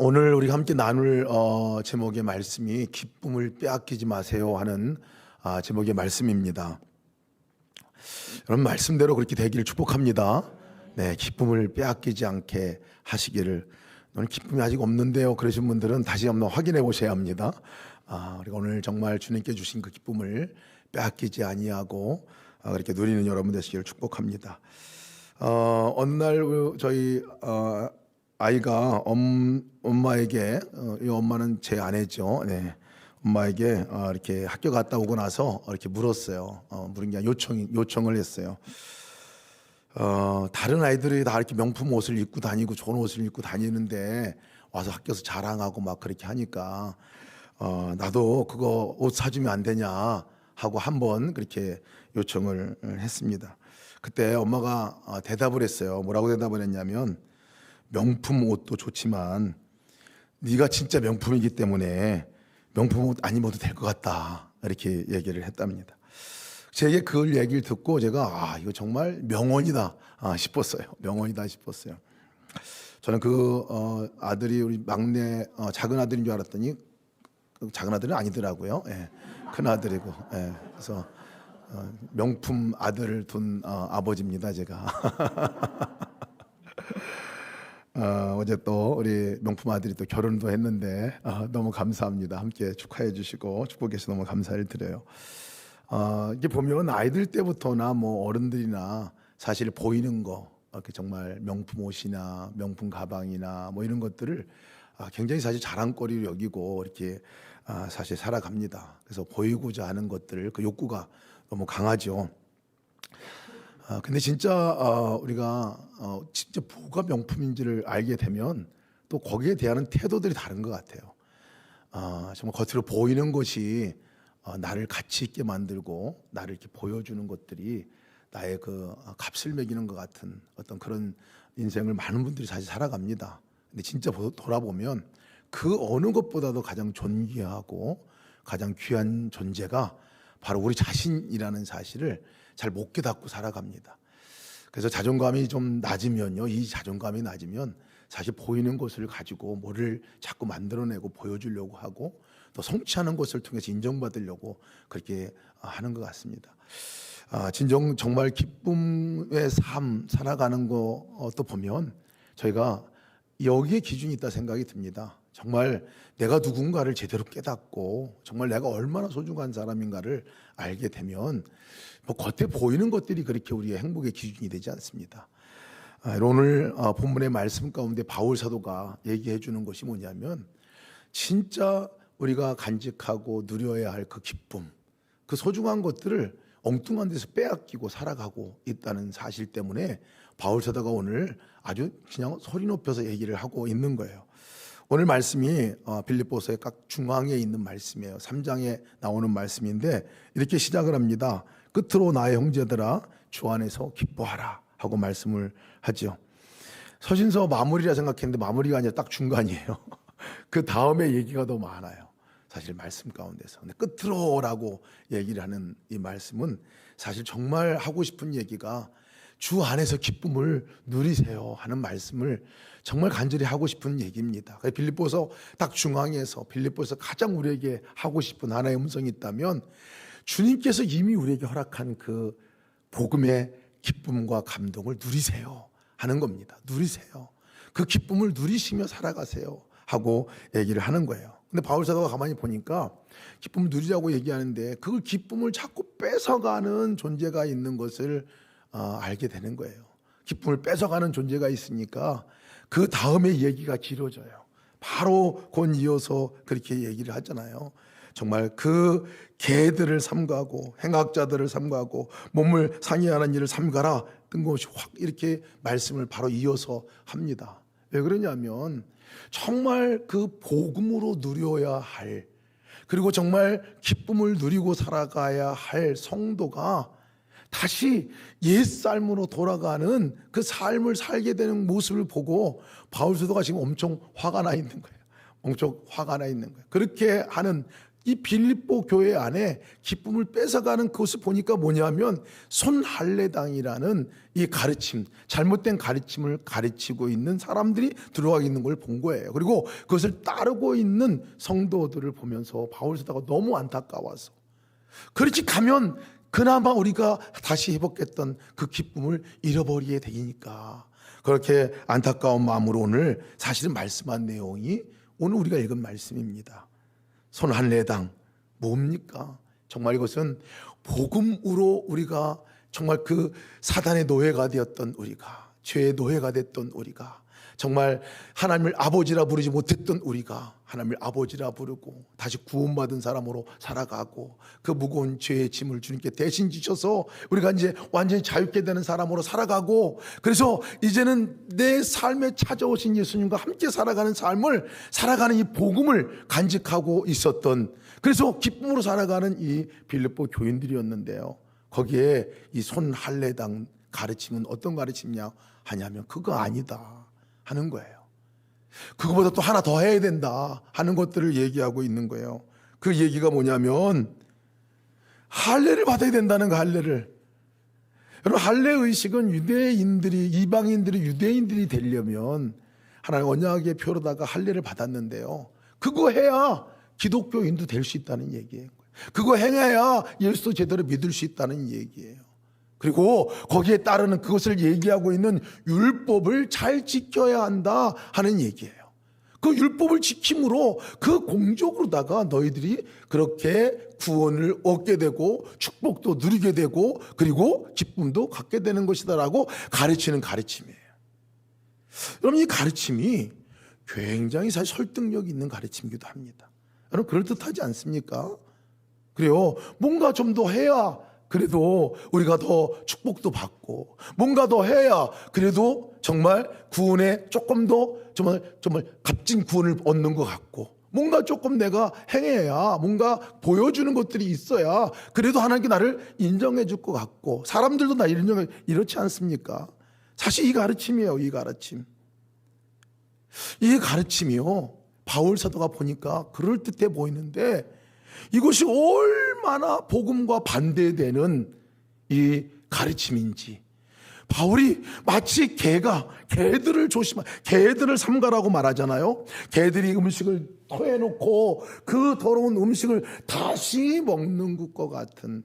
오늘 우리가 함께 나눌 제목의 말씀이 기쁨을 빼앗기지 마세요 하는 제목의 말씀입니다. 여러분 말씀대로 그렇게 되기를 축복합니다. 네, 기쁨을 빼앗기지 않게 하시기를. 오늘 기쁨이 아직 없는데요 그러신 분들은 다시 한번 확인해 보셔야 합니다. 우리가 오늘 정말 주님께 주신 그 기쁨을 빼앗기지 아니하고 그렇게 누리는 여러분 되시기를 축복합니다. 어느 날 저희 아이가 엄마에게, 이 엄마는 제 아내죠. 네. 엄마에게 이렇게 학교 갔다 오고 나서 이렇게 물었어요. 물은 게 요청을 했어요. 다른 아이들이 다 이렇게 명품 옷을 입고 다니고 좋은 옷을 입고 다니는데 와서 학교에서 자랑하고 막 그렇게 하니까 나도 그거 옷 사주면 안 되냐 하고 한번 그렇게 요청을 했습니다. 그때 엄마가 대답을 했어요. 뭐라고 대답을 했냐면, 명품 옷도 좋지만 네가 진짜 명품이기 때문에 명품 옷 안 입어도 될 것 같다, 이렇게 얘기를 했답니다. 제게 그 얘기를 듣고 제가 이거 정말 명언이다 싶었어요. 명언이다 싶었어요. 저는 그 아들이 우리 막내 작은 아들인 줄 알았더니 작은 아들은 아니더라고요. 예, 큰 아들이고. 예, 그래서 명품 아들을 둔 아버지입니다, 제가. 어제 또 우리 명품 아들이 또 결혼도 했는데 너무 감사합니다. 함께 축하해 주시고 축복해 주셔서 너무 감사를 드려요. 이게 보면 아이들 때부터나 뭐 어른들이나 사실 보이는 거, 이렇게 정말 명품 옷이나 명품 가방이나 뭐 이런 것들을 굉장히 사실 자랑거리로 여기고 이렇게 사실 살아갑니다. 그래서 보이고자 하는 것들, 그 욕구가 너무 강하죠. 근데 진짜 우리가 진짜 뭐가 명품인지를 알게 되면 또 거기에 대한 태도들이 다른 것 같아요. 정말 겉으로 보이는 것이 나를 가치 있게 만들고 나를 이렇게 보여주는 것들이 나의 그 값을 매기는 것 같은 어떤 그런 인생을 많은 분들이 사실 살아갑니다. 근데 진짜 돌아보면 그 어느 것보다도 가장 존귀하고 가장 귀한 존재가 바로 우리 자신이라는 사실을 잘 못 깨닫고 살아갑니다. 그래서 자존감이 좀 낮으면요, 이 자존감이 낮으면 사실 보이는 것을 가지고 뭐를 자꾸 만들어내고 보여주려고 하고 또 성취하는 것을 통해서 인정받으려고 그렇게 하는 것 같습니다. 진정 정말 기쁨의 삶 살아가는 것도 보면 저희가 여기에 기준이 있다 생각이 듭니다. 정말 내가 누군가를 제대로 깨닫고 정말 내가 얼마나 소중한 사람인가를 알게 되면 뭐 겉에 보이는 것들이 그렇게 우리의 행복의 기준이 되지 않습니다. 오늘 본문의 말씀 가운데 바울 사도가 얘기해 주는 것이 뭐냐면, 진짜 우리가 간직하고 누려야 할 그 기쁨, 그 소중한 것들을 엉뚱한 데서 빼앗기고 살아가고 있다는 사실 때문에 바울 사도가 오늘 아주 그냥 소리 높여서 얘기를 하고 있는 거예요. 오늘 말씀이 빌립보서의 각 중앙에 있는 말씀이에요. 3장에 나오는 말씀인데 이렇게 시작을 합니다. 끝으로 나의 형제들아 주 안에서 기뻐하라 하고 말씀을 하죠. 서신서 마무리라 생각했는데 마무리가 아니라 딱 중간이에요. 그 다음에 얘기가 더 많아요, 사실 말씀 가운데서. 근데 끝으로라고 얘기를 하는 이 말씀은 사실 정말 하고 싶은 얘기가 주 안에서 기쁨을 누리세요 하는 말씀을 정말 간절히 하고 싶은 얘기입니다. 빌립보서 딱 중앙에서 빌립보에서 가장 우리에게 하고 싶은 하나의 음성이 있다면 주님께서 이미 우리에게 허락한 그 복음의 기쁨과 감동을 누리세요 하는 겁니다. 누리세요. 그 기쁨을 누리시며 살아가세요 하고 얘기를 하는 거예요. 근데 바울 사도가 가만히 보니까 기쁨을 누리자고 얘기하는데 그걸 기쁨을 자꾸 뺏어가는 존재가 있는 것을 알게 되는 거예요. 기쁨을 뺏어가는 존재가 있으니까 그 다음에 얘기가 길어져요. 바로 곧 이어서 그렇게 얘기를 하잖아요. 정말 그 개들을 삼가고 행악자들을 삼가고 몸을 상해하는 일을 삼가라, 뜬금없이 확 이렇게 말씀을 바로 이어서 합니다. 왜 그러냐면 정말 그 복음으로 누려야 할, 그리고 정말 기쁨을 누리고 살아가야 할 성도가 다시 옛삶으로 돌아가는 그 삶을 살게 되는 모습을 보고 바울 사도가 지금 엄청 화가 나 있는 거예요. 엄청 화가 나 있는 거예요. 그렇게 하는 이 빌립보 교회 안에 기쁨을 뺏어가는 그것을 보니까 뭐냐면 손할례당이라는 이 가르침, 잘못된 가르침을 가르치고 있는 사람들이 들어와 있는 걸 본 거예요. 그리고 그것을 따르고 있는 성도들을 보면서 바울 사도가 너무 안타까워서, 그렇지 가면 그나마 우리가 다시 회복했던 그 기쁨을 잃어버리게 되니까 그렇게 안타까운 마음으로 오늘 사실은 말씀한 내용이 오늘 우리가 읽은 말씀입니다. 손할례당 뭡니까? 정말 이것은 복음으로 우리가 정말 그 사단의 노예가 되었던 우리가, 죄의 노예가 됐던 우리가, 정말 하나님을 아버지라 부르지 못했던 우리가 하나님을 아버지라 부르고 다시 구원받은 사람으로 살아가고 그 무거운 죄의 짐을 주님께 대신 지셔서 우리가 이제 완전히 자유케 되는 사람으로 살아가고, 그래서 이제는 내 삶에 찾아오신 예수님과 함께 살아가는 삶을 살아가는 이 복음을 간직하고 있었던, 그래서 기쁨으로 살아가는 이 빌립보 교인들이었는데요. 거기에 이 손할례당 가르침은 어떤 가르침이냐 하냐면 그거 아니다 하는 거예요. 그거보다 또 하나 더 해야 된다 하는 것들을 얘기하고 있는 거예요. 그 얘기가 뭐냐면 할례를 받아야 된다는 거. 할례를, 여러분, 할례 의식은 유대인들이, 이방인들이 유대인들이 되려면 하나님 언약의 표로다가 할례를 받았는데요, 그거 해야 기독교인도 될 수 있다는 얘기예요. 그거 행해야 예수도 제대로 믿을 수 있다는 얘기예요. 그리고 거기에 따르는 그것을 얘기하고 있는 율법을 잘 지켜야 한다 하는 얘기예요. 그 율법을 지킴으로 그 공적으로다가 너희들이 그렇게 구원을 얻게 되고 축복도 누리게 되고 그리고 기쁨도 갖게 되는 것이다라고 가르치는 가르침이에요. 여러분, 이 가르침이 굉장히 사실 설득력 있는 가르침이기도 합니다. 여러분, 그럴듯하지 않습니까? 그래요. 뭔가 좀 더 해야 그래도 우리가 더 축복도 받고, 뭔가 더 해야 그래도 정말 구원에 조금 더 정말 값진 구원을 얻는 것 같고, 뭔가 조금 내가 행해야 뭔가 보여주는 것들이 있어야 그래도 하나님께 나를 인정해 줄 것 같고, 사람들도 나 인정해, 이렇지 않습니까? 사실 이 가르침이에요. 이 가르침, 이 가르침이요, 바울 사도가 보니까 그럴듯해 보이는데 이것이 얼마나 복음과 반대되는 이 가르침인지, 바울이 마치 개들을 개들을 삼가라고 말하잖아요. 개들이 음식을 토해놓고 그 더러운 음식을 다시 먹는 것과 같은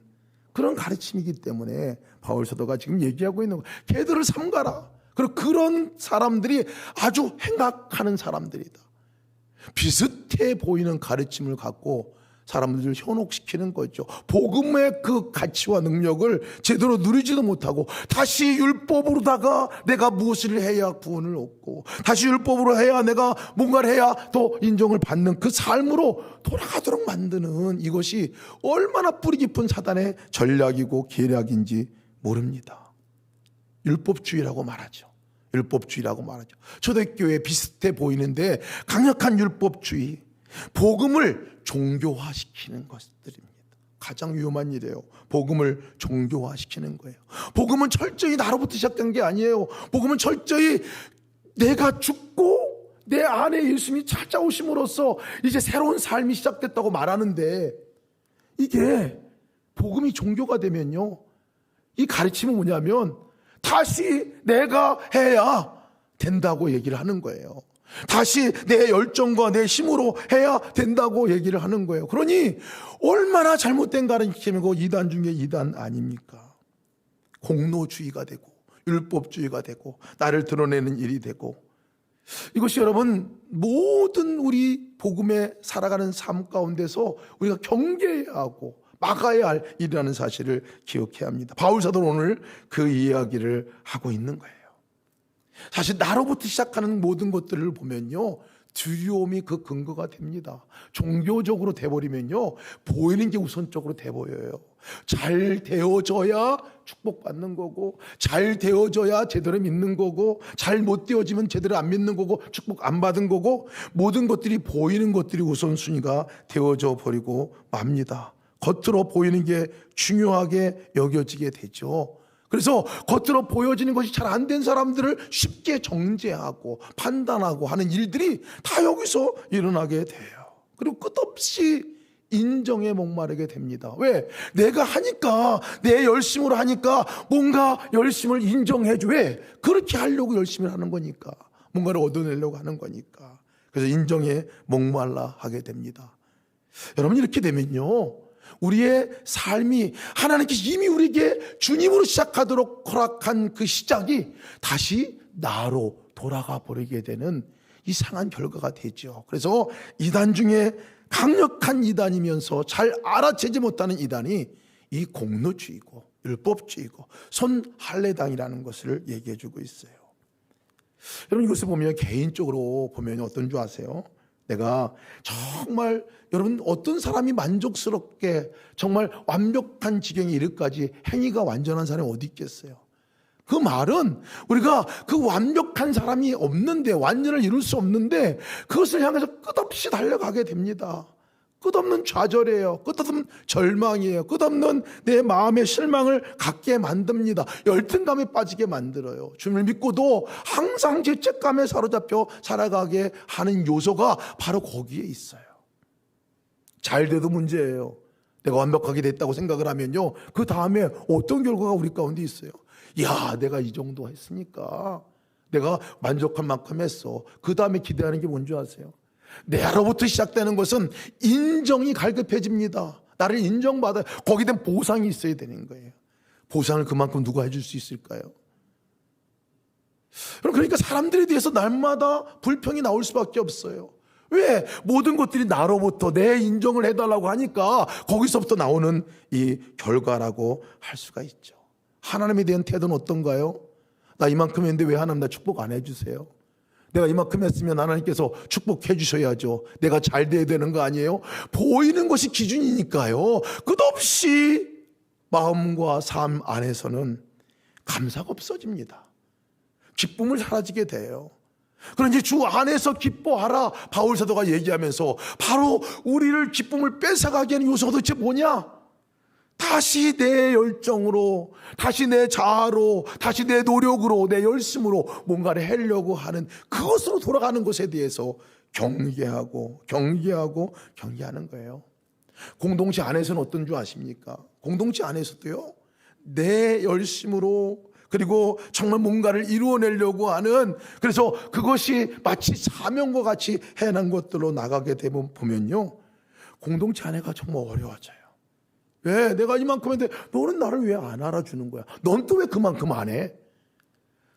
그런 가르침이기 때문에 바울 사도가 지금 얘기하고 있는 거예요. 개들을 삼가라. 그리고 그런 사람들이 아주 행악하는 사람들이다. 비슷해 보이는 가르침을 갖고 사람들을 현혹시키는 거죠. 복음의 그 가치와 능력을 제대로 누리지도 못하고 다시 율법으로다가 내가 무엇을 해야 구원을 얻고, 다시 율법으로 해야 내가 뭔가를 해야 또 인정을 받는 그 삶으로 돌아가도록 만드는 이것이 얼마나 뿌리 깊은 사단의 전략이고 계략인지 모릅니다. 율법주의라고 말하죠. 율법주의라고 말하죠. 초대교회 비슷해 보이는데 강력한 율법주의, 복음을 종교화시키는 것들입니다. 가장 위험한 일이에요. 복음을 종교화시키는 거예요. 복음은 철저히 나로부터 시작된 게 아니에요. 복음은 철저히 내가 죽고 내 안에 예수님이 찾아오심으로써 이제 새로운 삶이 시작됐다고 말하는데, 이게 복음이 종교가 되면요, 이 가르침은 뭐냐면 다시 내가 해야 된다고 얘기를 하는 거예요. 다시 내 열정과 내 힘으로 해야 된다고 얘기를 하는 거예요. 그러니 얼마나 잘못된 가르침이고 이단 중에 이단 아닙니까? 공로주의가 되고 율법주의가 되고 나를 드러내는 일이 되고, 이것이 여러분 모든 우리 복음에 살아가는 삶 가운데서 우리가 경계해야 하고 막아야 할 일이라는 사실을 기억해야 합니다. 바울 사도는 오늘 그 이야기를 하고 있는 거예요. 사실 나로부터 시작하는 모든 것들을 보면요, 두려움이 그 근거가 됩니다. 종교적으로 돼버리면요, 보이는 게 우선적으로 돼 보여요. 잘 되어져야 축복받는 거고, 잘 되어져야 제대로 믿는 거고, 잘 못 되어지면 제대로 안 믿는 거고, 축복 안 받은 거고, 모든 것들이 보이는 것들이 우선순위가 되어져 버리고 맙니다. 겉으로 보이는 게 중요하게 여겨지게 되죠. 그래서 겉으로 보여지는 것이 잘 안 된 사람들을 쉽게 정죄하고 판단하고 하는 일들이 다 여기서 일어나게 돼요. 그리고 끝없이 인정에 목마르게 됩니다. 왜? 내가 하니까, 내 열심으로 하니까 뭔가 열심을 인정해줘. 왜? 그렇게 하려고 열심히 하는 거니까. 뭔가를 얻어내려고 하는 거니까. 그래서 인정에 목말라 하게 됩니다. 여러분, 이렇게 되면요, 우리의 삶이 하나님께서 이미 우리에게 주님으로 시작하도록 허락한 그 시작이 다시 나로 돌아가 버리게 되는 이상한 결과가 되죠. 그래서 이단 중에 강력한 이단이면서 잘 알아채지 못하는 이단이 이 공로주의고 율법주의고 손할례당이라는 것을 얘기해 주고 있어요. 여러분, 이것을 보면 개인적으로 보면 어떤 줄 아세요? 내가 정말, 여러분, 어떤 사람이 만족스럽게 정말 완벽한 지경에 이르기까지 행위가 완전한 사람이 어디 있겠어요? 그 말은 우리가 그 완벽한 사람이 없는데, 완전을 이룰 수 없는데 그것을 향해서 끝없이 달려가게 됩니다. 끝없는 좌절이에요. 끝없는 절망이에요. 끝없는 내 마음의 실망을 갖게 만듭니다. 열등감에 빠지게 만들어요. 주님을 믿고도 항상 죄책감에 사로잡혀 살아가게 하는 요소가 바로 거기에 있어요. 잘 돼도 문제예요. 내가 완벽하게 됐다고 생각을 하면요, 그 다음에 어떤 결과가 우리 가운데 있어요. 야, 내가 이 정도 했으니까 내가 만족할 만큼 했어. 그 다음에 기대하는 게 뭔지 아세요? 내로부터 시작되는 것은 인정이 갈급해집니다. 나를 인정받아요. 거기에 대한 보상이 있어야 되는 거예요. 보상을 그만큼 누가 해줄 수 있을까요? 그러니까 사람들에 대해서 날마다 불평이 나올 수밖에 없어요. 왜? 모든 것들이 나로부터 내 인정을 해달라고 하니까 거기서부터 나오는 이 결과라고 할 수가 있죠. 하나님에 대한 태도는 어떤가요? 나 이만큼 했는데 왜 하나님 나 축복 안 해주세요? 내가 이만큼 했으면 하나님께서 축복해 주셔야죠. 내가 잘 돼야 되는 거 아니에요? 보이는 것이 기준이니까요. 끝없이 마음과 삶 안에서는 감사가 없어집니다. 기쁨을 사라지게 돼요. 그런데 주 안에서 기뻐하라, 바울 사도가 얘기하면서 바로 우리를 기쁨을 뺏어가게 하는 요소가 도대체 뭐냐? 다시 내 열정으로, 다시 내 자아로, 다시 내 노력으로, 내 열심으로 뭔가를 하려고 하는 그것으로 돌아가는 것에 대해서 경계하는 거예요. 공동체 안에서는 어떤 줄 아십니까? 공동체 안에서도요, 내 열심으로, 그리고 정말 뭔가를 이루어내려고 하는, 그래서 그것이 마치 사명과 같이 해난 것들로 나가게 되면 보면요, 공동체 안에가 정말 어려워져요. 왜? 내가 이만큼 했는데 너는 나를 왜 안 알아주는 거야? 넌 또 왜 그만큼 안 해?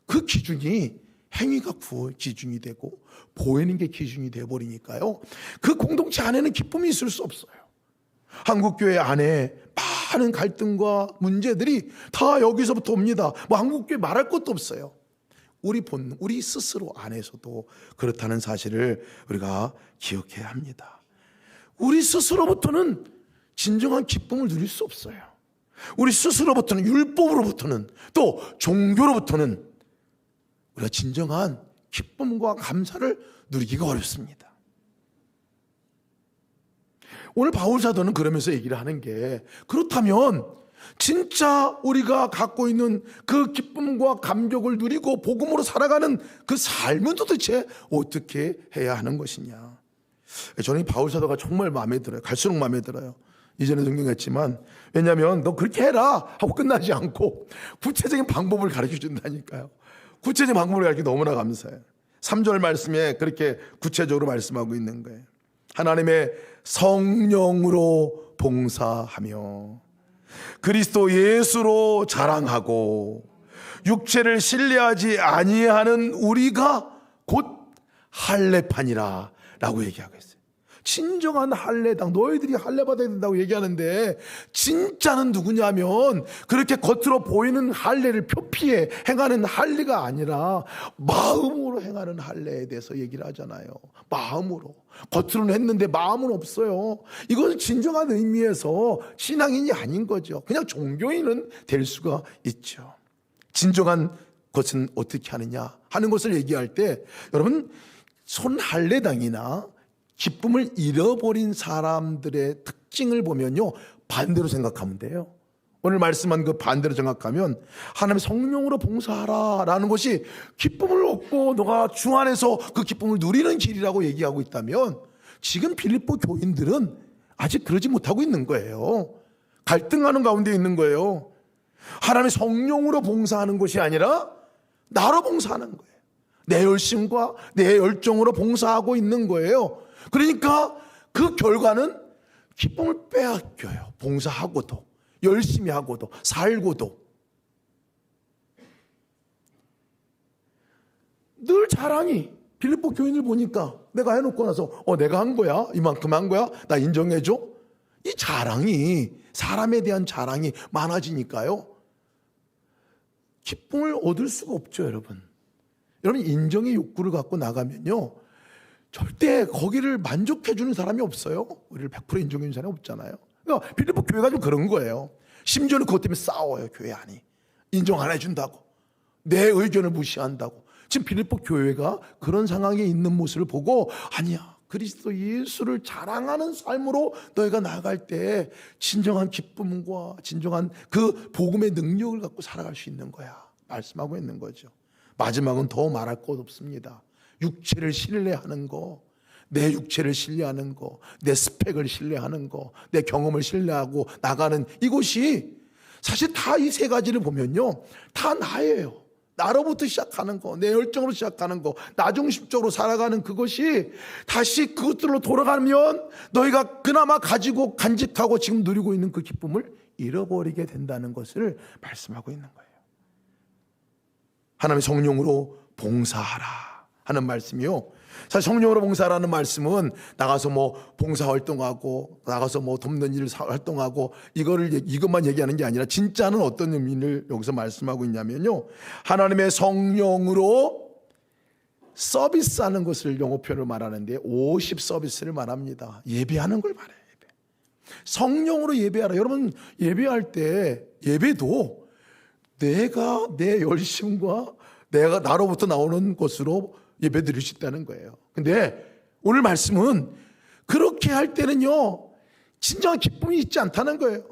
그 기준이 행위가 기준이 되고 보이는 게 기준이 되어버리니까요, 그 공동체 안에는 기쁨이 있을 수 없어요. 한국교회 안에 많은 갈등과 문제들이 다 여기서부터 옵니다. 뭐 한국교회 말할 것도 없어요. 우리 스스로 안에서도 그렇다는 사실을 우리가 기억해야 합니다. 우리 스스로부터는 진정한 기쁨을 누릴 수 없어요. 우리 스스로부터는, 율법으로부터는, 또 종교로부터는 우리가 진정한 기쁨과 감사를 누리기가 어렵습니다. 오늘 바울 사도는 그러면서 얘기를 하는 게, 그렇다면 진짜 우리가 갖고 있는 그 기쁨과 감격을 누리고 복음으로 살아가는 그 삶은 도대체 어떻게 해야 하는 것이냐. 저는 이 바울 사도가 정말 마음에 들어요. 갈수록 마음에 들어요. 이전에 존경했지만, 왜냐하면 너 그렇게 해라 하고 끝나지 않고 구체적인 방법을 가르쳐 준다니까요. 구체적인 방법을 가르쳐 너무나 감사해요. 3절 말씀에 그렇게 구체적으로 말씀하고 있는 거예요. 하나님의 성령으로 봉사하며 그리스도 예수로 자랑하고 육체를 신뢰하지 아니하는 우리가 곧 할례판이라 라고 얘기하고 있어요. 진정한 할례당, 너희들이 할례 받아야 된다고 얘기하는데, 진짜는 누구냐면 그렇게 겉으로 보이는 할례를 표피해 행하는 할례가 아니라 마음으로 행하는 할례에 대해서 얘기를 하잖아요. 마음으로. 겉으로는 했는데 마음은 없어요. 이것은 진정한 의미에서 신앙인이 아닌 거죠. 그냥 종교인은 될 수가 있죠. 진정한 것은 어떻게 하느냐 하는 것을 얘기할 때, 여러분, 손할례당이나 기쁨을 잃어버린 사람들의 특징을 보면요, 반대로 생각하면 돼요. 오늘 말씀한 그 반대로 생각하면, 하나님의 성령으로 봉사하라 라는 것이 기쁨을 얻고 너가 주 안에서 그 기쁨을 누리는 길이라고 얘기하고 있다면, 지금 빌립보 교인들은 아직 그러지 못하고 있는 거예요. 갈등하는 가운데 있는 거예요. 하나님의 성령으로 봉사하는 것이 아니라 나로 봉사하는 거예요. 내 열심과 내 열정으로 봉사하고 있는 거예요. 그러니까 그 결과는 기쁨을 빼앗겨요. 봉사하고도, 열심히 하고도, 살고도. 늘 자랑이. 빌립보 교인을 보니까 내가 해놓고 나서 내가 한 거야? 이만큼 한 거야? 나 인정해줘? 이 자랑이, 사람에 대한 자랑이 많아지니까요, 기쁨을 얻을 수가 없죠. 여러분 인정의 욕구를 갖고 나가면요, 절대 거기를 만족해 주는 사람이 없어요. 우리를 100% 인정해 주는 사람이 없잖아요. 그러니까 빌립보 교회가 좀 그런 거예요. 심지어는 그것 때문에 싸워요. 교회 안이 인정 안 해준다고, 내 의견을 무시한다고. 지금 빌립보 교회가 그런 상황에 있는 모습을 보고, 아니야, 그리스도 예수를 자랑하는 삶으로 너희가 나아갈 때 진정한 기쁨과 진정한 그 복음의 능력을 갖고 살아갈 수 있는 거야 말씀하고 있는 거죠. 마지막은 더 말할 것 없습니다. 육체를 신뢰하는 거, 내 육체를 신뢰하는 거, 내 스펙을 신뢰하는 거, 내 경험을 신뢰하고 나가는 이것이 사실 다 이 세 가지를 보면요, 다 나예요. 나로부터 시작하는 거, 내 열정으로 시작하는 거, 나 중심적으로 살아가는 그것이 다시 그것들로 돌아가면 너희가 그나마 가지고 간직하고 지금 누리고 있는 그 기쁨을 잃어버리게 된다는 것을 말씀하고 있는 거예요. 하나님의 성령으로 봉사하라 하는 말씀이요, 사실 성령으로 봉사하라는 말씀은 나가서 봉사활동하고 나가서 돕는 일을 활동하고 이것만 얘기하는 게 아니라 진짜는 어떤 의미를 여기서 말씀하고 있냐면요, 하나님의 성령으로 서비스하는 것을 영어 표현으로 말하는데 50 서비스를 말합니다. 예배하는 걸 말해요. 예배. 성령으로 예배하라. 여러분 예배할 때 예배도 내가 내 열심과 내가 나로부터 나오는 것으로 예배 드릴 수 있다는 거예요. 근데 오늘 말씀은 그렇게 할 때는요, 진정한 기쁨이 있지 않다는 거예요.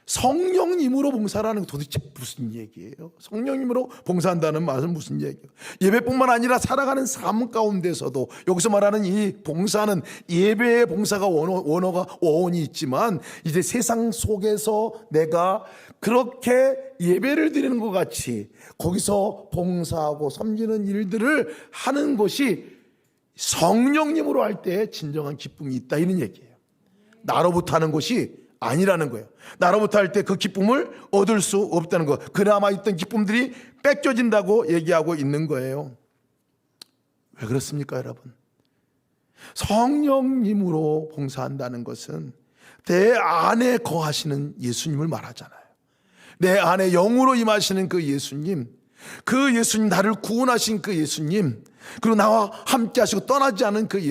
성령님으로 봉사라는 게 도대체 무슨 얘기예요? 성령님으로 봉사한다는 말은 무슨 얘기예요? 예배뿐만 아니라 살아가는 삶 가운데서도 여기서 말하는 이 봉사는 예배의 봉사가 원어가 어원이 있지만, 이제 세상 속에서 내가 그렇게 예배를 드리는 것 같이 거기서 봉사하고 섬기는 일들을 하는 것이 성령님으로 할 때 진정한 기쁨이 있다, 이런 얘기예요. 나로부터 하는 것이 아니라는 거예요. 나로부터 할 때 그 기쁨을 얻을 수 없다는 거, 그나마 있던 기쁨들이 뺏겨진다고 얘기하고 있는 거예요. 왜 그렇습니까, 여러분? 성령님으로 봉사한다는 것은 내 안에 거하시는 예수님을 말하잖아요. 내 안에 영으로 임하시는 그 예수님, 나를 구원하신 그 예수님, 그리고 나와 함께 하시고 떠나지 않은 그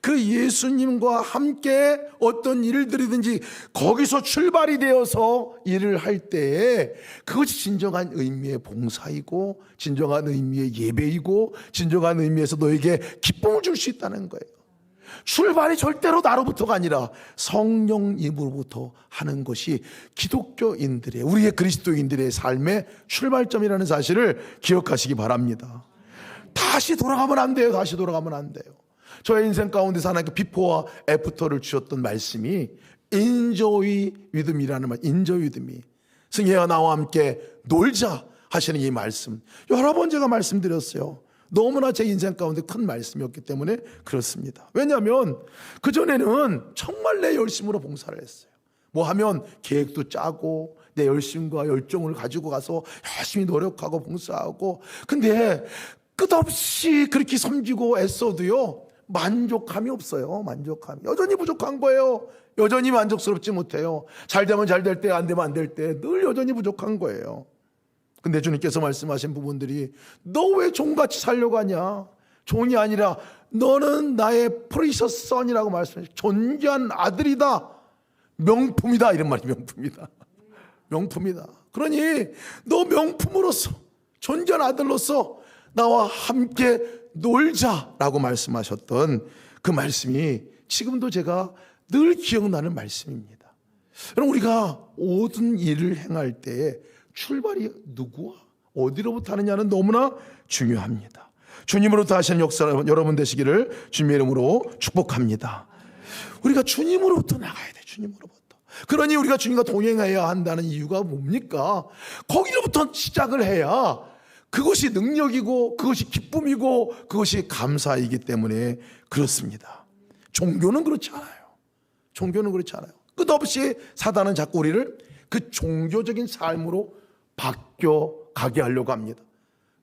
예수님과 함께 어떤 일들이든지 거기서 출발이 되어서 일을 할 때에 그것이 진정한 의미의 봉사이고, 진정한 의미의 예배이고, 진정한 의미에서 너에게 기쁨을 줄 수 있다는 거예요. 출발이 절대로 나로부터가 아니라 성령님으로부터 하는 것이 기독교인들의, 우리의 그리스도인들의 삶의 출발점이라는 사실을 기억하시기 바랍니다. 다시 돌아가면 안 돼요. 다시 돌아가면 안 돼요. 저의 인생 가운데서 하나님께 비포와 애프터를 주셨던 말씀이 enjoy withme이라는 말, enjoy with me. 승혜와 나와 함께 놀자 하시는 이 말씀, 여러 번 제가 말씀드렸어요. 너무나 제 인생 가운데 큰 말씀이었기 때문에 그렇습니다. 왜냐하면 그전에는 정말 내 열심으로 봉사를 했어요. 하면 계획도 짜고 내 열심과 열정을 가지고 가서 열심히 노력하고 봉사하고, 근데 끝없이 그렇게 섬기고 애써도요, 만족감이 없어요. 만족감이 여전히 부족한 거예요. 여전히 만족스럽지 못해요. 잘 되면 잘 될 때, 안 되면 안 될 때 늘 여전히 부족한 거예요. 근데 주님께서 말씀하신 부분들이, 너 왜 종같이 살려고 하냐? 종이 아니라 너는 나의 프리셔스 선이라고 말씀하셨어요. 존귀한 아들이다, 명품이다, 이런 말이 명품이다. 명품이다. 그러니 너 명품으로서, 존귀한 아들로서 나와 함께 놀자라고 말씀하셨던 그 말씀이 지금도 제가 늘 기억나는 말씀입니다. 여러분, 우리가 모든 일을 행할 때에 출발이 누구와 어디로부터 하느냐는 너무나 중요합니다. 주님으로부터 하시는 역사 여러분 되시기를 주님의 이름으로 축복합니다. 우리가 주님으로부터 나가야 돼. 주님으로부터. 그러니 우리가 주님과 동행해야 한다는 이유가 뭡니까? 거기로부터 시작을 해야 그것이 능력이고 그것이 기쁨이고 그것이 감사이기 때문에 그렇습니다. 종교는 그렇지 않아요. 종교는 그렇지 않아요. 끝없이 사단은 자꾸 우리를 그 종교적인 삶으로 바뀌어 가게 하려고 합니다.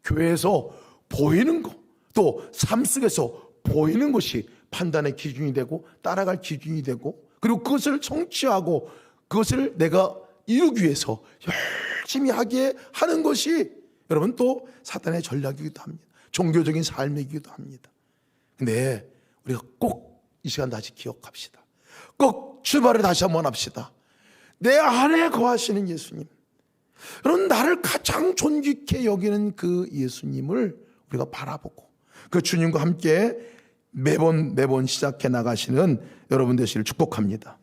교회에서 보이는 것, 또 삶 속에서 보이는 것이 판단의 기준이 되고 따라갈 기준이 되고, 그리고 그것을 성취하고 그것을 내가 이루기 위해서 열심히 하게 하는 것이 여러분 또 사단의 전략이기도 합니다. 종교적인 삶이기도 합니다. 근데 우리가 꼭 이 시간 다시 기억합시다. 꼭 출발을 다시 한번 합시다. 내 안에 거하시는 예수님, 여러분 나를 가장 존귀케 여기는 그 예수님을 우리가 바라보고 그 주님과 함께 매번 시작해 나가시는 여러분 되시길 축복합니다.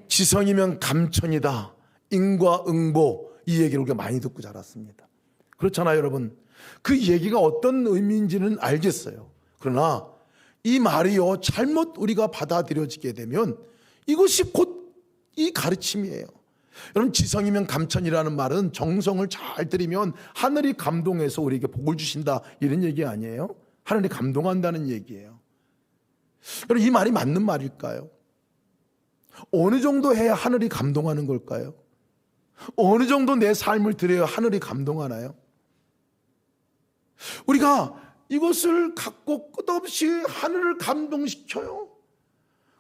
지성이면 감천이다, 인과 응보, 이 얘기를 우리가 많이 듣고 자랐습니다. 그렇잖아요 여러분. 그 얘기가 어떤 의미인지는 알겠어요. 그러나 이 말이요 잘못 우리가 받아들여지게 되면 이것이 곧 이 가르침이에요. 여러분 지성이면 감천이라는 말은 정성을 잘 들이면 하늘이 감동해서 우리에게 복을 주신다, 이런 얘기 아니에요? 하늘이 감동한다는 얘기예요. 여러분 이 말이 맞는 말일까요? 어느 정도 해야 하늘이 감동하는 걸까요? 어느 정도 내 삶을 드려야 하늘이 감동하나요? 우리가 이것을 갖고 끝없이 하늘을 감동시켜요.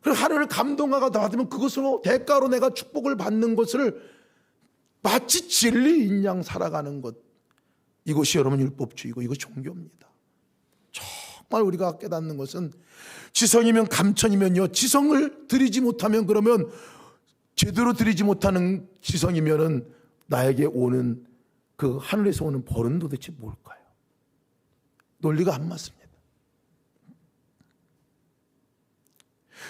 그리고 하늘을 감동하가 받으면 그것으로 대가로 내가 축복을 받는 것을 마치 진리인 양 살아가는 것, 이것이 여러분 율법주의고 이것이 종교입니다. 정말 우리가 깨닫는 것은 지성이면 감천이면요, 지성을 드리지 못하면, 그러면 제대로 드리지 못하는 지성이면은 나에게 오는 그 하늘에서 오는 벌은 도대체 뭘까요? 논리가 안 맞습니다.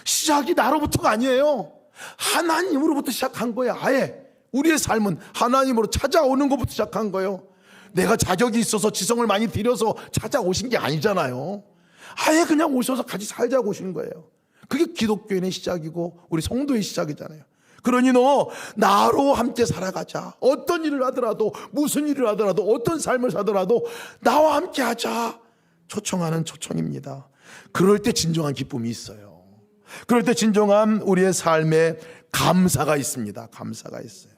시작이 나로부터가 아니에요. 하나님으로부터 시작한 거예요. 아예 우리의 삶은 하나님으로 찾아오는 것부터 시작한 거예요. 내가 자격이 있어서 지성을 많이 들여서 찾아오신 게 아니잖아요. 아예 그냥 오셔서 같이 살자고 오신 거예요. 그게 기독교인의 시작이고 우리 성도의 시작이잖아요. 그러니 너 나로 함께 살아가자. 어떤 일을 하더라도, 무슨 일을 하더라도, 어떤 삶을 사더라도 나와 함께 하자, 초청하는 초청입니다. 그럴 때 진정한 기쁨이 있어요. 그럴 때 진정한 우리의 삶에 감사가 있습니다. 감사가 있어요.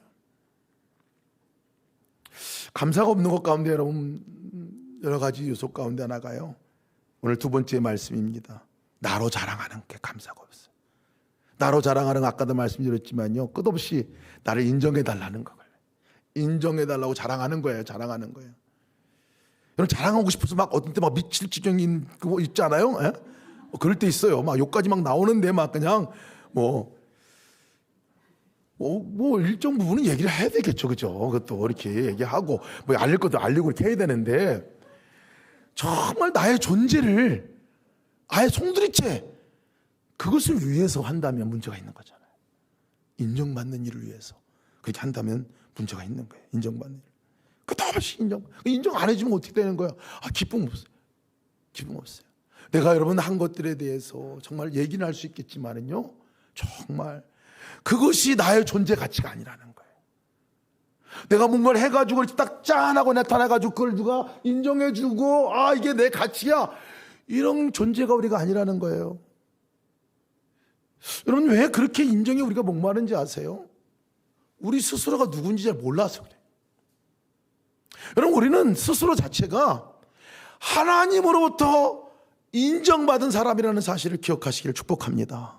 감사가 없는 것 가운데 여러분 여러 가지 요소 가운데 하나가요, 오늘 두 번째 말씀입니다. 나로 자랑하는 게 감사가 없어요. 나로 자랑하는, 아까도 말씀드렸지만요, 끝없이 나를 인정해 달라는 거예요. 인정해 달라고 자랑하는 거예요. 자랑하는 거예요. 여러분 자랑하고 싶어서 막 어떤 때 막 미칠 지경인 그거 있잖아요. 예? 그럴 때 있어요. 막 욕까지 막 나오는데 막 그냥 뭐 일정 부분은 얘기를 해야 되겠죠, 그죠? 그것도 이렇게 얘기하고 뭐 알릴 것도 알리고 이렇게 해야 되는데, 정말 나의 존재를 아예 송두리째 그것을 위해서 한다면 문제가 있는 거잖아요. 인정받는 일을 위해서 그렇게 한다면 문제가 있는 거예요. 인정받는 일. 끝없이 인정 안 해주면 어떻게 되는 거예요? 기쁨 없어요. 기쁨 없어요. 내가 여러분 한 것들에 대해서 정말 얘기는 할 수 있겠지만은요, 정말 그것이 나의 존재 가치가 아니라는 거예요. 내가 뭔가를 해가지고 딱 짠하고 나타나가지고 그걸 누가 인정해주고 이게 내 가치야, 이런 존재가 우리가 아니라는 거예요. 여러분 왜 그렇게 인정에 우리가 목마른지 아세요? 우리 스스로가 누군지 잘 몰라서 그래요. 여러분 우리는 스스로 자체가 하나님으로부터 인정받은 사람이라는 사실을 기억하시기를 축복합니다.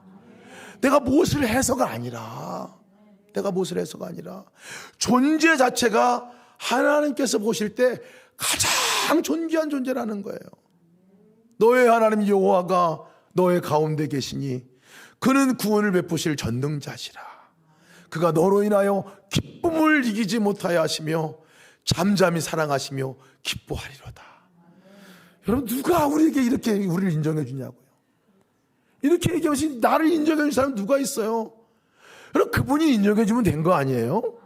내가 무엇을 해서가 아니라, 존재 자체가 하나님께서 보실 때 가장 존귀한 존재라는 거예요. 너의 하나님 여호와가 너의 가운데 계시니 그는 구원을 베푸실 전능자시라. 그가 너로 인하여 기쁨을 이기지 못하여 하시며 잠잠히 사랑하시며 기뻐하리로다. 여러분 누가 우리에게 이렇게 우리를 인정해 주냐고요. 이렇게 얘기하시, 나를 인정해 주는 사람 누가 있어요? 여러분 그분이 인정해 주면 된 거 아니에요?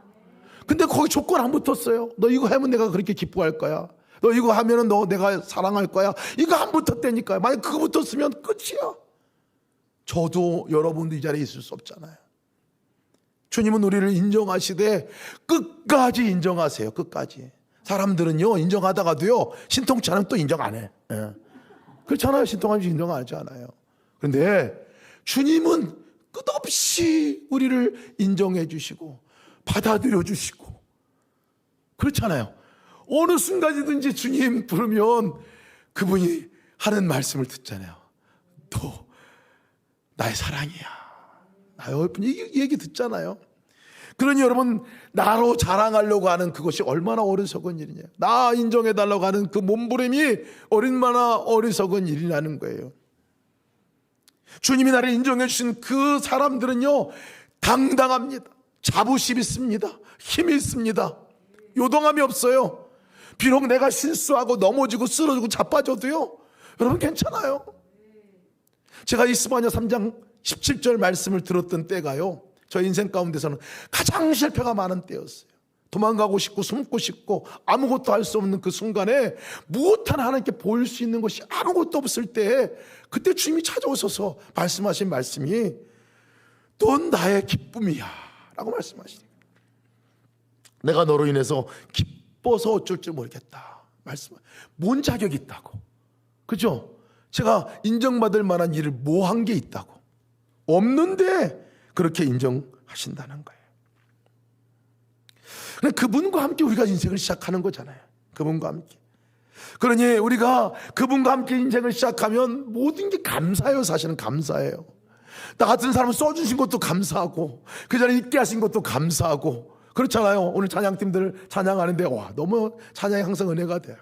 근데 거기 조건 안 붙었어요. 너 이거 하면 내가 그렇게 기뻐할 거야, 너 이거 하면은 너 내가 사랑할 거야, 이거 안 붙었다니까요. 만약 그거 붙었으면 끝이야. 저도 여러분도 이 자리에 있을 수 없잖아요. 주님은 우리를 인정하시되 끝까지 인정하세요. 끝까지. 사람들은요, 인정하다가도요, 신통치 않으면 또 인정 안 해. 예. 그렇잖아요. 신통하면 인정 안 하지 않아요. 그런데 주님은 끝없이 우리를 인정해 주시고 받아들여 주시고 그렇잖아요. 어느 순간이든지 주님 부르면 그분이 하는 말씀을 듣잖아요. 너 나의 사랑이야. 나의 어여쁜 이 얘기 듣잖아요. 그러니 여러분, 나로 자랑하려고 하는 그것이 얼마나 어리석은 일이냐. 나 인정해달라고 하는 그 몸부림이 얼마나 어리석은 일이라는 거예요. 주님이 나를 인정해 주신 그 사람들은요, 당당합니다. 자부심 있습니다. 힘이 있습니다. 요동함이 없어요. 비록 내가 실수하고 넘어지고 쓰러지고 자빠져도요, 여러분 괜찮아요. 제가 이스바냐 3장 17절 말씀을 들었던 때가요, 저 인생 가운데서는 가장 실패가 많은 때였어요. 도망가고 싶고 숨고 싶고 아무것도 할 수 없는 그 순간에 무엇 하나 하나님께 보일 수 있는 것이 아무것도 없을 때, 그때 주님이 찾아오셔서 말씀하신 말씀이 넌 나의 기쁨이야 라고 말씀하시니, 내가 너로 인해서 기뻐서 어쩔 줄 모르겠다 말씀. 뭔 자격이 있다고, 그죠? 제가 인정받을 만한 일을 뭐 한 게 있다고? 없는데 그렇게 인정하신다는 거예요. 그분과 함께 우리가 인생을 시작하는 거잖아요. 그분과 함께. 그러니 우리가 그분과 함께 인생을 시작하면 모든 게 감사해요. 사실은 감사해요. 나 같은 사람을 써주신 것도 감사하고, 그 자리에 있게 하신 것도 감사하고, 그렇잖아요. 오늘 찬양팀들 찬양하는데 와, 너무 찬양이 항상 은혜가 돼요.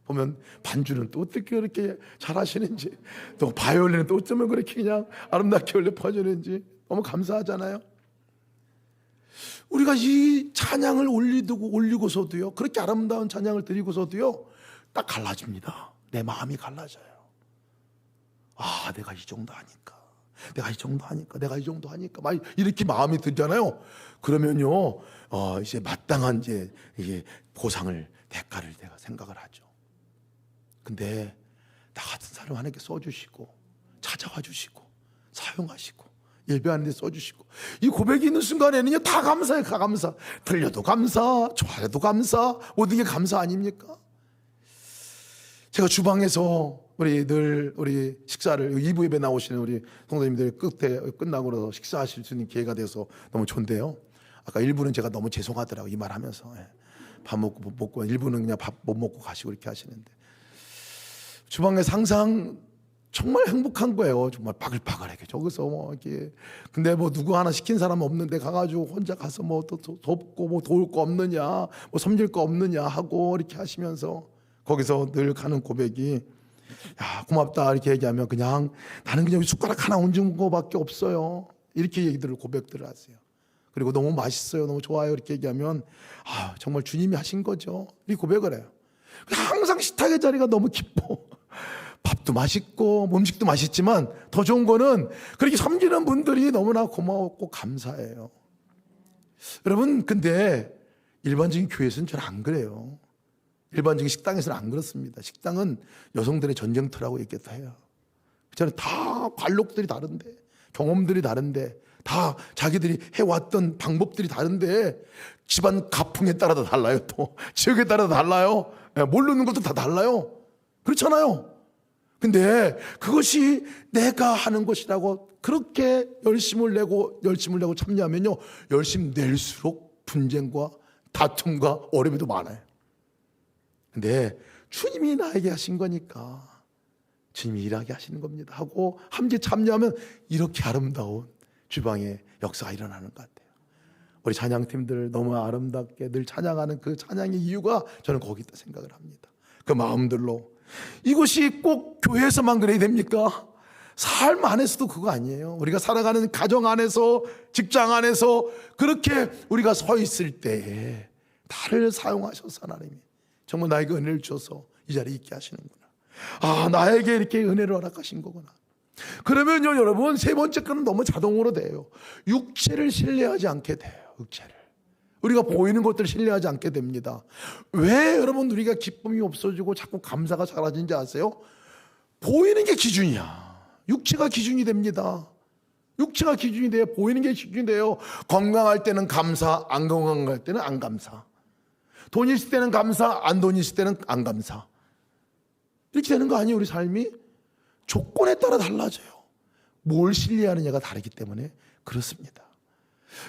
보면 반주는 또 어떻게 그렇게 잘하시는지, 또 바이올린은 또 어쩌면 그렇게 그냥 아름답게 올려 퍼주는지 너무 감사하잖아요. 우리가 이 찬양을 올리고서도요, 그렇게 아름다운 찬양을 드리고서도요, 딱 갈라집니다. 내 마음이 갈라져요. 아, 내가 이 정도 하니까, 내가 이 정도 하니까, 내가 이 정도 하니까, 막 이렇게 마음이 들잖아요. 그러면요, 이제 마땅한 이게 보상을, 대가를 내가 생각을 하죠. 근데 나 같은 사람 하나님께 써주시고, 찾아와 주시고, 사용하시고, 예배하는 데 써주시고, 이 고백이 있는 순간에는요, 다 감사해요. 다 감사. 들려도 감사, 좋아해도 감사, 모든 게 감사 아닙니까? 제가 주방에서 우리 식사를 2부 예배 나오시는 우리 성도님들 끝나고 나서 식사하실 수 있는 기회가 돼서 너무 좋은데요, 아까 1부는 제가 너무 죄송하더라고요. 이 말 하면서. 밥 먹고 1부는 그냥 밥 못 먹고 가시고 이렇게 하시는데, 주방에서 항상 정말 행복한 거예요. 정말 바글바글하게 저기서 뭐 이렇게. 근데 뭐 누구 하나 시킨 사람 없는데 가가지고 혼자 가서 뭐 또 돕고 뭐 도울 거 없느냐, 뭐 섬길 거 없느냐 하고 이렇게 하시면서, 거기서 늘 가는 고백이, 야 고맙다 이렇게 얘기하면 그냥 나는 그냥 숟가락 하나 얹은 거밖에 없어요. 이렇게 고백들을 하세요. 그리고 너무 맛있어요, 너무 좋아요 이렇게 얘기하면, 아 정말 주님이 하신 거죠. 이 고백을 해요. 항상 식탁의 자리가 너무 기뻐. 밥도 맛있고 음식도 맛있지만 더 좋은 거는 그렇게 섬기는 분들이 너무나 고마웠고 감사해요. 여러분, 근데 일반적인 교회에서는 잘 안 그래요. 일반적인 식당에서는 안 그렇습니다. 식당은 여성들의 전쟁터라고 얘기도 해요. 저는 다 관록들이 다른데, 경험들이 다른데, 다 자기들이 해왔던 방법들이 다른데, 집안 가풍에 따라 다 달라요. 또 지역에 따라 달라요. 모르는 것도 다 달라요. 그렇잖아요. 근데 그것이 내가 하는 것이라고 그렇게 열심을 내고 참여하면요, 열심 낼수록 분쟁과 다툼과 어려움이 더 많아요. 근데 주님이 나에게 하신 거니까 주님이 일하게 하시는 겁니다 하고 함께 참여하면 이렇게 아름다운 주방의 역사가 일어나는 것 같아요. 우리 찬양팀들 너무 아름답게 늘 찬양하는 그 찬양의 이유가 저는 거기 있다 생각을 합니다. 그 마음들로. 이것이 꼭 교회에서만 그래야 됩니까? 삶 안에서도 그거 아니에요. 우리가 살아가는 가정 안에서, 직장 안에서 그렇게 우리가 서 있을 때에 나를 사용하셔서 하나님이 정말 나에게 은혜를 주셔서 이 자리에 있게 하시는구나. 아, 나에게 이렇게 은혜를 허락하신 거구나. 그러면요, 여러분, 세 번째 거는 너무 자동으로 돼요. 육체를 신뢰하지 않게 돼요. 육체를. 우리가 보이는 것들을 신뢰하지 않게 됩니다. 왜 여러분 우리가 기쁨이 없어지고 자꾸 감사가 사라지는지 아세요? 보이는 게 기준이야. 육체가 기준이 됩니다. 육체가 기준이 돼요. 보이는 게 기준이 돼요. 건강할 때는 감사, 안 건강할 때는 안 감사. 돈 있을 때는 감사, 안 돈 있을 때는 안 감사. 이렇게 되는 거 아니에요, 우리 삶이? 조건에 따라 달라져요. 뭘 신뢰하느냐가 다르기 때문에 그렇습니다.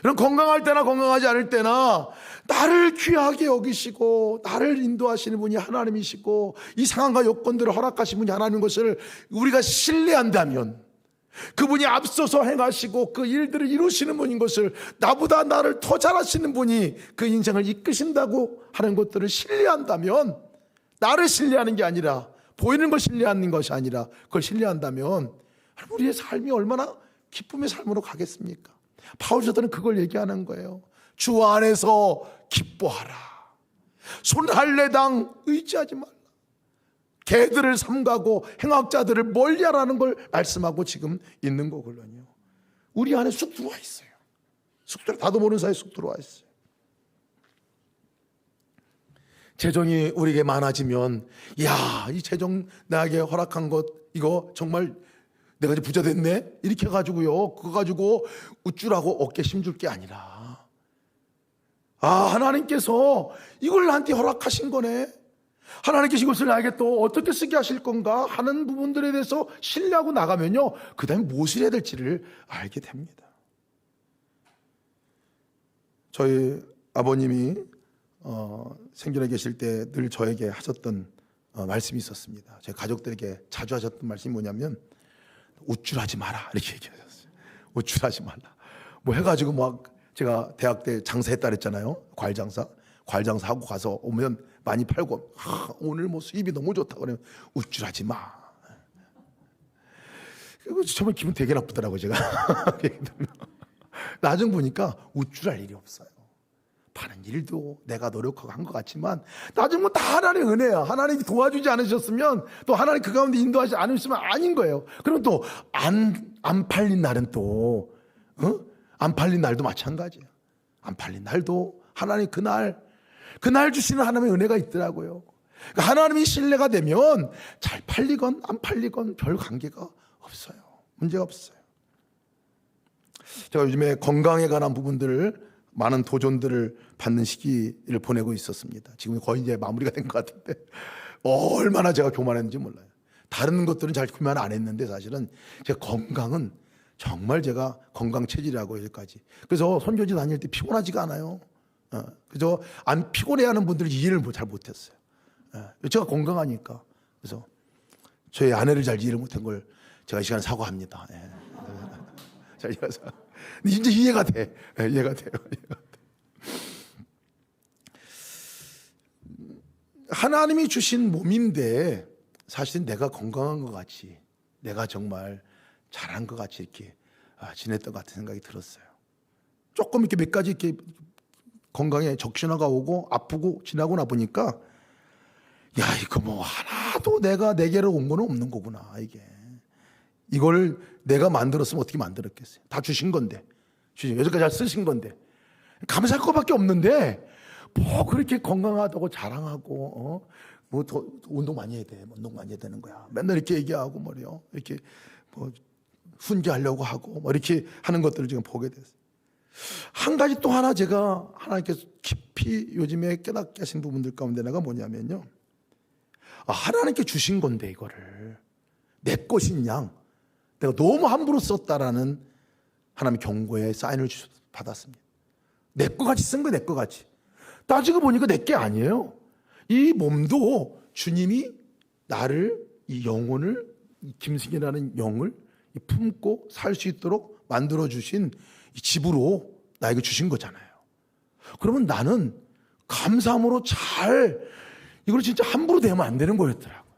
이런 건강할 때나 건강하지 않을 때나 나를 귀하게 여기시고 나를 인도하시는 분이 하나님이시고 이 상황과 요건들을 허락하신 분이 하나님인 것을 우리가 신뢰한다면, 그분이 앞서서 행하시고 그 일들을 이루시는 분인 것을, 나보다 나를 더 잘하시는 분이 그 인생을 이끄신다고 하는 것들을 신뢰한다면, 나를 신뢰하는 게 아니라 보이는 걸 신뢰하는 것이 아니라 그걸 신뢰한다면 우리의 삶이 얼마나 기쁨의 삶으로 가겠습니까? 바울 사도는 그걸 얘기하는 거예요. 주 안에서 기뻐하라. 손 할례당 의지하지 말라. 개들을 삼가고 행악자들을 멀리하라는 걸 말씀하고 지금 있는 거거든요. 우리 안에 쑥 들어와 있어요. 나도 모르는 사이에 쑥 들어와 있어요. 재정이 우리에게 많아지면, 야, 이 재정 나에게 허락한 것 이거 정말 내가 이제 부자 됐네? 이렇게 해가지고요, 그거 가지고 우쭐하고 어깨 힘줄 게 아니라, 하나님께서 이걸 나한테 허락하신 거네, 하나님께서 이것을 나에게 또 어떻게 쓰게 하실 건가 하는 부분들에 대해서 신뢰하고 나가면요, 그 다음에 무엇을 해야 될지를 알게 됩니다. 저희 아버님이 생전에 계실 때 늘 저에게 하셨던 말씀이 있었습니다. 제 가족들에게 자주 하셨던 말씀이 뭐냐면, 우쭐하지 마라, 이렇게 얘기하셨어요. 우쭐하지 말라. 뭐 해가지고 막, 제가 대학 때 장사했다 그랬잖아요. 과일 장사 하고 가서 오면 많이 팔고, 오늘 뭐 수입이 너무 좋다 그러면 우쭐하지 마. 정말 기분 되게 나쁘더라고요, 제가. 나중 보니까 우쭐할 일이 없어요. 파는 일도 내가 노력하고 한 것 같지만 나중에 뭐 다 하나님의 은혜야. 하나님이 도와주지 않으셨으면, 또 하나님 그 가운데 인도하지 않으셨으면 아닌 거예요. 그럼 또 안 팔린 날은 또 안 팔린 날도 마찬가지예요. 안 팔린 날도 하나님 그날 주시는 하나님의 은혜가 있더라고요. 그러니까 하나님이 신뢰가 되면 잘 팔리건 안 팔리건 별 관계가 없어요. 문제가 없어요. 제가 요즘에 건강에 관한 부분들을, 많은 도전들을 받는 시기를 보내고 있었습니다. 지금 거의 이제 마무리가 된 것 같은데 얼마나 제가 교만했는지 몰라요. 다른 것들은 잘 교만 안 했는데 사실은 제 건강은 정말, 제가 건강 체질이라고 여기까지. 그래서 선교지 다닐 때 피곤하지가 않아요. 그래서 안 피곤해하는 분들이 이해를 잘 못했어요. 제가 건강하니까. 그래서 저희 아내를 잘 이해를 못한 걸 제가 이 시간에 사과합니다. 잘 이해해서. 이제 이해가 돼. 이해가 돼요. 하나님이 주신 몸인데 사실은 내가 건강한 것 같이, 내가 정말 잘한 것 같이 이렇게 지냈던 것 같은 생각이 들었어요. 조금 이렇게 몇 가지 이렇게 건강에 적신호가 오고 아프고 지나고 나 보니까, 야, 이거 뭐 하나도 내게로 온 거는 없는 거구나. 이걸 내가 만들었으면 어떻게 만들었겠어요? 다 주신 건데, 여기까지 잘 쓰신 건데, 감사할 것밖에 없는데 뭐 그렇게 건강하다고 자랑하고, 뭐 더 운동 많이 해야 돼, 운동 많이 해야 되는 거야, 맨날 이렇게 얘기하고 말이요, 이렇게 뭐 훈계하려고 하고 뭐 이렇게 하는 것들을 지금 보게 됐어요. 한 가지 또 하나 제가 하나님께서 깊이 요즘에 깨닫게 하신 부분들 가운데 하나가 뭐냐면요, 하나님께 주신 건데 이거를 내 것인 양 내가 너무 함부로 썼다라는 하나님의 경고의 사인을 받았습니다. 내 거 같이 쓴 거 내 거 같이. 따지고 보니까 내 게 아니에요. 이 몸도 주님이 나를, 이 영혼을, 이 김승이라는 영을 품고 살 수 있도록 만들어주신 이 집으로 나에게 주신 거잖아요. 그러면 나는 감사함으로 이걸 진짜 함부로 대하면 안 되는 거였더라고요.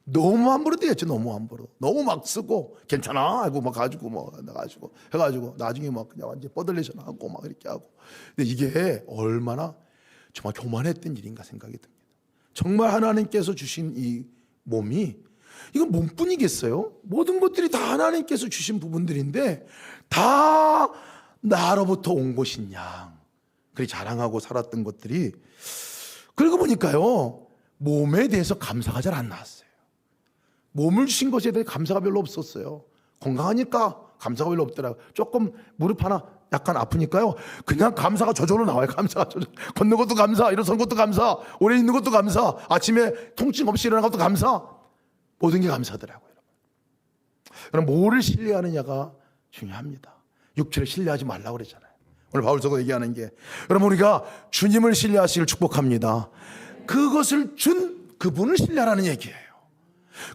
너무 함부로 대했죠. 너무 함부로. 너무 막 쓰고 괜찮아 하고 막 가지고 나가지고 해가지고 나중에 막 그냥 완전 뻗을레션 하고 막 이렇게 하고. 근데 이게 얼마나 정말 교만했던 일인가 생각이 듭니다. 정말 하나님께서 주신 이 몸이, 이건 몸뿐이겠어요? 모든 것들이 다 하나님께서 주신 부분들인데 다 나로부터 온 것인 양, 그리 자랑하고 살았던 것들이, 그러고 보니까요, 몸에 대해서 감사가 잘 안 나왔어요. 몸을 주신 것에 대해 감사가 별로 없었어요. 건강하니까 감사가 별로 없더라고요. 조금 무릎 하나 약간 아프니까요, 그냥 감사가 저절로 나와요. 감사가 저절로. 걷는 것도 감사, 일어서는 것도 감사, 오래 있는 것도 감사, 아침에 통증 없이 일어나는 것도 감사. 모든 게 감사더라고요. 그럼 뭐를 신뢰하느냐가 중요합니다. 육체를 신뢰하지 말라고 그랬잖아요. 오늘 바울서가 얘기하는 게, 여러분 우리가 주님을 신뢰하시길 축복합니다. 그것을 준 그분을 신뢰하라는 얘기예요.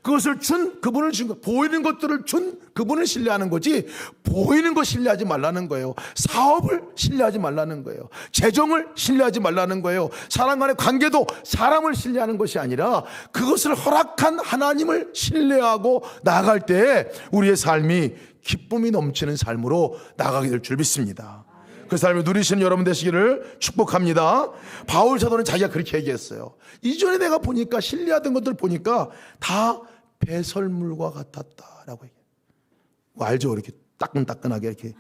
그것을 준 그분을 준 거, 보이는 것들을 준 그분을 신뢰하는 거지, 보이는 거 신뢰하지 말라는 거예요. 사업을 신뢰하지 말라는 거예요. 재정을 신뢰하지 말라는 거예요. 사람 간의 관계도 사람을 신뢰하는 것이 아니라 그것을 허락한 하나님을 신뢰하고 나아갈 때 우리의 삶이 기쁨이 넘치는 삶으로 나가게 될 줄 믿습니다. 그 삶을 누리시는 여러분 되시기를 축복합니다. 바울 사도는 자기가 그렇게 얘기했어요. 이전에 내가 보니까 신뢰하던 것들 보니까 다 배설물과 같았다라고 얘기해요. 알죠? 이렇게 따끈따끈하게 이렇게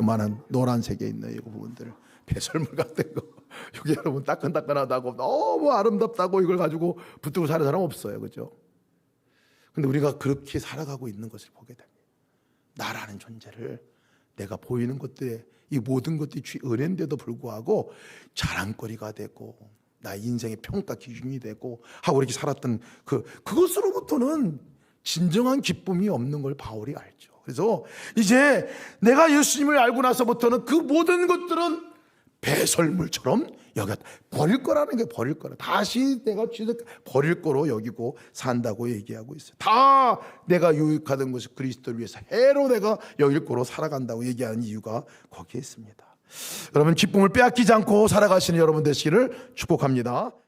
요만한 노란색에 있는 이 부분들, 배설물 같은 거. 여기 여러분 따끈따끈하다고 너무 아름답다고 이걸 가지고 붙들고 사는 사람 없어요, 그죠? 근데 우리가 그렇게 살아가고 있는 것을 보게 됩니다. 나라는 존재를 내가 보이는 것들에 이 모든 것들이 은혜인데도 불구하고 자랑거리가 되고 나의 인생의 평가 기준이 되고 하고 이렇게 살았던 그것으로부터는 진정한 기쁨이 없는 걸 바울이 알죠. 그래서 이제 내가 예수님을 알고 나서부터는 그 모든 것들은 배설물처럼 여겼다. 버릴 거라는 게 버릴 거라. 다시 내가 버릴 거로 여기고 산다고 얘기하고 있어요. 다 내가 유익하던 것을 그리스도를 위해서 해로 내가 여길 거로 살아간다고 얘기하는 이유가 거기에 있습니다. 여러분 기쁨을 빼앗기지 않고 살아가시는 여러분 되시기를 축복합니다.